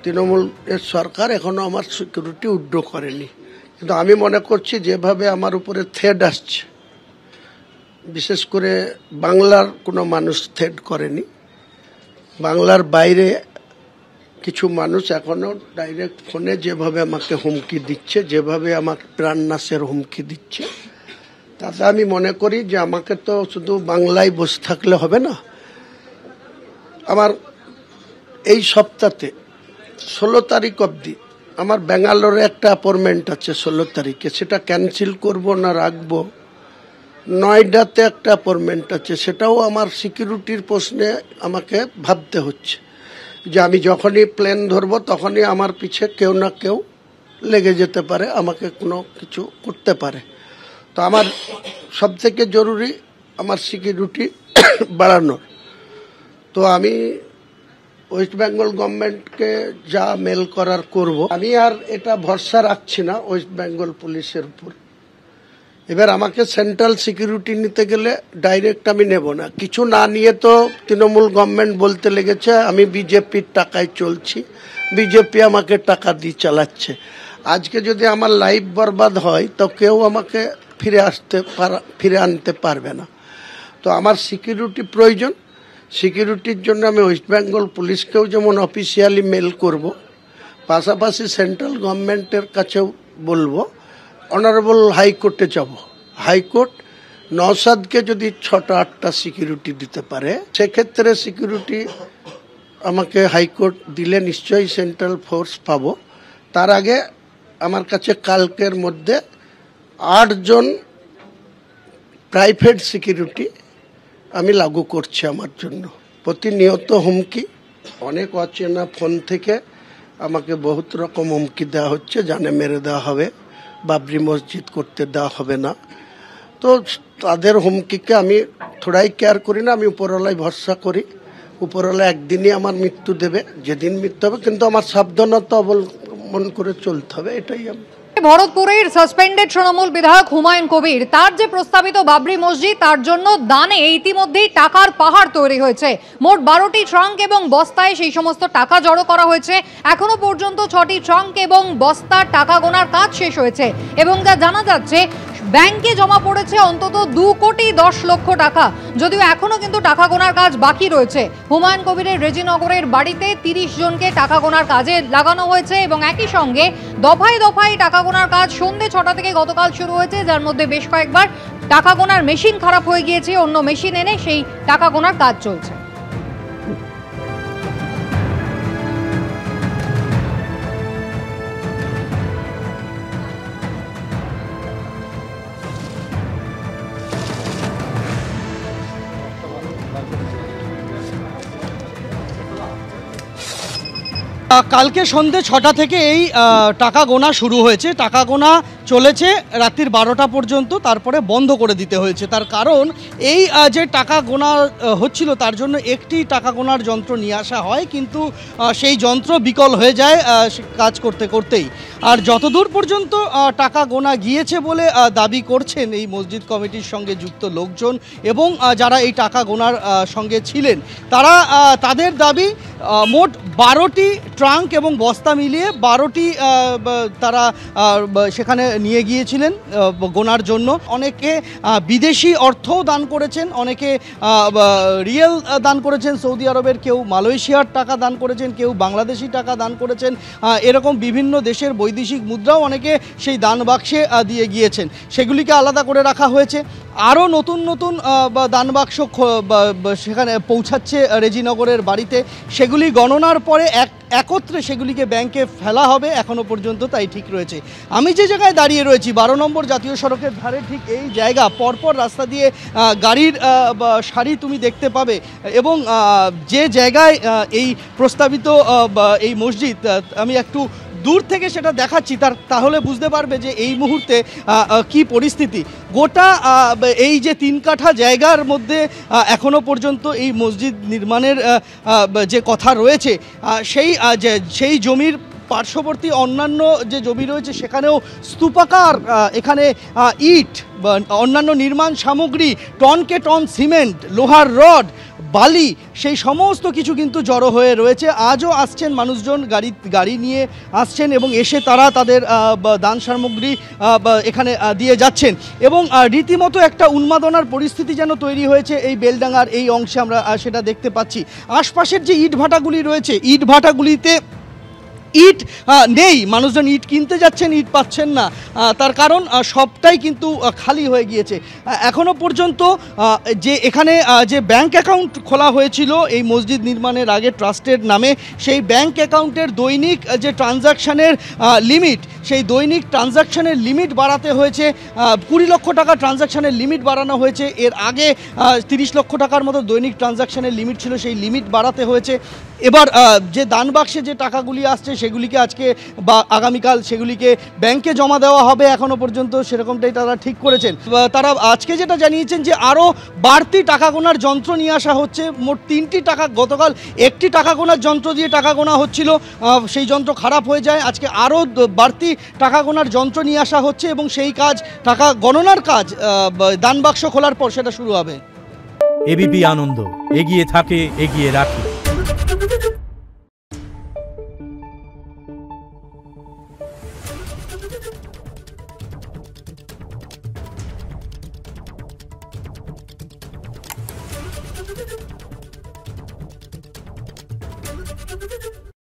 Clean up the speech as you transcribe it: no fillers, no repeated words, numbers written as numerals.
তৃণমূলের সরকার এখনো আমার সিকিউরিটি উইথড্র করেনি, কিন্তু আমি মনে করছি যেভাবে আমার উপরে থ্রেট আসছে, বিশেষ করে বাংলার কোনো মানুষ থ্রেট করেনি, বাংলার বাইরে কিছু মানুষ এখনো ডাইরেক্ট ফোনে যেভাবে আমাকে হুমকি দিচ্ছে, যেভাবে আমার প্রাণনাশের হুমকি দিচ্ছে, তাতে আমি মনে করি যে আমাকে তো শুধু বাংলায় বসে থাকলে হবে না। আমার এই সপ্তাহে 16 তারিখ অবধি আমার ব্যাঙ্গালোরে একটা অ্যাপয়েন্টমেন্ট আছে 16 তারিখে, সেটা ক্যান্সেল করব না রাখবো। নয়ডাতে একটা অ্যাপয়েন্টমেন্ট আছে, সেটাও আমার সিকিউরিটির প্রশ্নে আমাকে ভাবতে হচ্ছে যে আমি যখনই প্লেন ধরবো তখনই আমার পিছে কেউ না কেউ লেগে যেতে পারে, আমাকে কোনো কিছু করতে পারে। তো আমার সবথেকে জরুরি আমার সিকিউরিটি বাড়ানোর। তো আমি ওয়েস্ট বেঙ্গল গভর্নমেন্টকে যা মেল করার করব। আমি আর এটা ভরসা রাখছি না ওয়েস্ট বেঙ্গল পুলিশের উপর। এবার আমাকে সেন্ট্রাল সিকিউরিটি নিতে গেলে ডাইরেক্ট আমি নেব না, কিছু না নিয়ে তো তৃণমূল গভর্নমেন্ট বলতে লেগেছে আমি বিজেপির টাকায় চলছি, বিজেপি আমাকে টাকা দিয়ে চালাচ্ছে। আজকে যদি আমার লাইফ বরবাদ হয় তো কেউ আমাকে ফিরে আনতে পারবে না। তো আমার সিকিউরিটি প্রয়োজন। সিকিউরিটির জন্য আমি ওয়েস্ট বেঙ্গল পুলিশকেও যেমন অফিসিয়ালি মেল করব, পাশাপাশি সেন্ট্রাল গভর্নমেন্টের কাছেও বলবো, অনারেবল হাইকোর্টে যাব। হাইকোর্ট নওশাদকে যদি 6টা-8টা সিকিউরিটি দিতে পারে, সেক্ষেত্রে সিকিউরিটি আমাকে হাইকোর্ট দিলে নিশ্চয়ই সেন্ট্রাল ফোর্স পাবো। তার আগে আমার কাছে কালকের মধ্যে 8 জন প্রাইভেট সিকিউরিটি আমি লাগু করছি আমার জন্য। প্রতিনিয়ত হুমকি, অনেক অচেনা ফোন থেকে আমাকে বহুত রকম হুমকি দেওয়া হচ্ছে, জানে মেরে দেওয়া হবে, বাবরি মসজিদ করতে দেওয়া হবে না। তো তাদের হুমকিকে আমি থোড়াই কেয়ার করি না, আমি উপরওয়ালায় ভরসা করি। উপরওয়ালা একদিনই আমার মৃত্যু দেবে, যেদিন মৃত্যু হবে, কিন্তু আমার সাবধানতা অবলম্বন করে চলতে হবে, এটাই আমি। ভরতপুরের সাসপেন্ডেড তৃণমূল বিধায়ক হুমায়ুন কবির তার যে প্রস্তাবিত বাবরি মসজিদ, তার জন্য দানে ইতিমধ্যেই টাকার পাহাড় তৈরি হয়েছে। মোট 12টি ট্রাঙ্ক এবং বস্তায় সেই সমস্ত টাকা জড়ো করা হয়েছে। এখনো পর্যন্ত 6টি ট্রাঙ্ক এবং বস্তার টাকা গোনার কাজ শেষ হয়েছে এবং যা জানা যাচ্ছে ব্যাংকে জমা পড়েছে অন্তত 2,10,00,000 টাকা, যদিও এখনো কিন্তু টাকা গোনার কাজ বাকি রয়েছে। হুমায়ুন কবিরের রেজিনগরের বাড়িতে 30 জনকে টাকা গোনার কাজে লাগানো হয়েছে এবং একই সঙ্গে দফায় দফায় টাকা গোনার কাজ সন্ধ্যে 6টা থেকে গতকাল শুরু হয়েছে, যার মধ্যে বেশ কয়েকবার টাকা গোনার মেশিন খারাপ হয়ে গিয়েছে, অন্য মেশিন এনে সেই টাকা গোনার কাজ চলছে। কালকে সন্ধ্যে 6টা থেকে এই টাকা গোনা শুরু হয়েছে। টাকা গোনা চলেছে রাত্রির 12টা পর্যন্ত, তারপরে বন্ধ করে দিতে হয়েছে। তার কারণ এই যে টাকা গোনা হচ্ছিল তার জন্য একটি টাকা গোনার যন্ত্র নিয়ে আসা হয়, কিন্তু সেই যন্ত্র বিকল হয়ে যায় কাজ করতে করতেই। আর যতদূর পর্যন্ত টাকা গোনা গিয়েছে বলে দাবি করছেন এই মসজিদ কমিটির সঙ্গে যুক্ত লোকজন এবং যারা এই টাকা গোনার সঙ্গে ছিলেন, তাদের দাবি মোট 12টি ট্রাঙ্ক এবং বস্তা মিলিয়ে 12টি তারা সেখানে নিয়ে গিয়েছিলেন গোনার জন্য। অনেকে বিদেশি অর্থও দান করেছেন, অনেকে রিয়েল দান করেছেন সৌদি আরবের, কেউ মালয়েশিয়ার টাকা দান করেছেন, কেউ বাংলাদেশি টাকা দান করেছেন, এরকম বিভিন্ন দেশের বৈদেশিক মুদ্রাও অনেকে সেই দান বাক্সে দিয়ে গিয়েছেন। সেগুলিকে আলাদা করে রাখা হয়েছে। আরও নতুন নতুন দান বাক্স সেখানে পৌঁছাচ্ছে রেজিনগরের বাড়িতে। সেগুলি গণনার পরে একত্রে সেগুলিকে ব্যাংকে ফেলা হবে, এখনও পর্যন্ত তাই ঠিক রয়েছে। আমি যে জায়গায় দাঁড়িয়ে রয়েছি 12 নম্বর জাতীয় সড়কের ধারে, ঠিক এই জায়গা পরপর রাস্তা দিয়ে গাড়ির সারি তুমি দেখতে পাবে এবং যে জায়গায় এই প্রস্তাবিত এই মসজিদ, আমি একটু দূর থেকে সেটা দেখাচ্ছি, তাহলে বুঝতে পারবে যে এই মুহূর্তে কি পরিস্থিতি। গোটা এই যে 3 কাঠা জায়গার মধ্যে এখনো পর্যন্ত এই মসজিদ নির্মাণের যে কথা রয়েছে, সেই জমির পার্শ্ববর্তী অন্যান্য যে জমি রয়েছে সেখানেও স্তূপাকার, এখানে ইট, অন্যান্য নির্মাণ সামগ্রী, টনকে টন সিমেন্ট, লোহার রড, বালি সেই সমস্ত কিছু কিন্তু জড়ো হয়ে রয়েছে। আজও আসছেন মানুষজন, গাড়ি নিয়ে আসছেন এবং এসে তারা তাদের দান সামগ্রী এখানে দিয়ে যাচ্ছেন এবং রীতিমতো একটা উন্মাদনার পরিস্থিতি যেন তৈরি হয়েছে এই বেলডাঙ্গার এই অংশে, আমরা সেটা দেখতে পাচ্ছি। আশপাশের যে ইটভাটাগুলি রয়েছে, ইটভাটাগুলিতে ইট নেই, মানুষজন ইট কিনতে যাচ্ছেন, ইট পাচ্ছেন না, তার কারণ সবটাই কিন্তু খালি হয়ে গিয়েছে। এখনো পর্যন্ত যে এখানে যে ব্যাংক অ্যাকাউন্ট খোলা হয়েছিল এই মসজিদ নির্মাণের আগে ট্রাস্টের নামে, সেই ব্যাংক অ্যাকাউন্টের দৈনিক যে ট্রানজাকশানের লিমিট, সেই দৈনিক ট্রানজাকশানের লিমিট বাড়াতে হয়েছে। 20 লক্ষ টাকা ট্রানজাকশানের লিমিট বাড়ানো হয়েছে। এর আগে 30 লক্ষ টাকার মতো দৈনিক ট্রানজাকশানের লিমিট ছিল, সেই লিমিট বাড়াতে হয়েছে। এবার যে দান বাক্সে যে টাকাগুলি আসছে সেগুলিকে আজকে বা আগামীকাল সেগুলিকে ব্যাংকে জমা দেওয়া হবে, এখনও পর্যন্ত সেরকমটাই তারা ঠিক করেছেন। তারা আজকে যেটা জানিয়েছেন যে আরও বাড়তি টাকা গোনার যন্ত্র নিয়ে আসা হচ্ছে। মোট 3টি টাকা, গতকাল একটি টাকা গোনার যন্ত্র দিয়ে টাকা গোনা হচ্ছিল, সেই যন্ত্র খারাপ হয়ে যায়। আজকে আরও বাড়তি টাকা গোনার যন্ত্র নিয়ে আসা হচ্ছে এবং সেই কাজ, টাকা গণনার কাজ দান বাক্স খোলার পর সেটা শুরু হবে। এবিপি আনন্দ, এগিয়ে থাকে, এগিয়ে রাখে।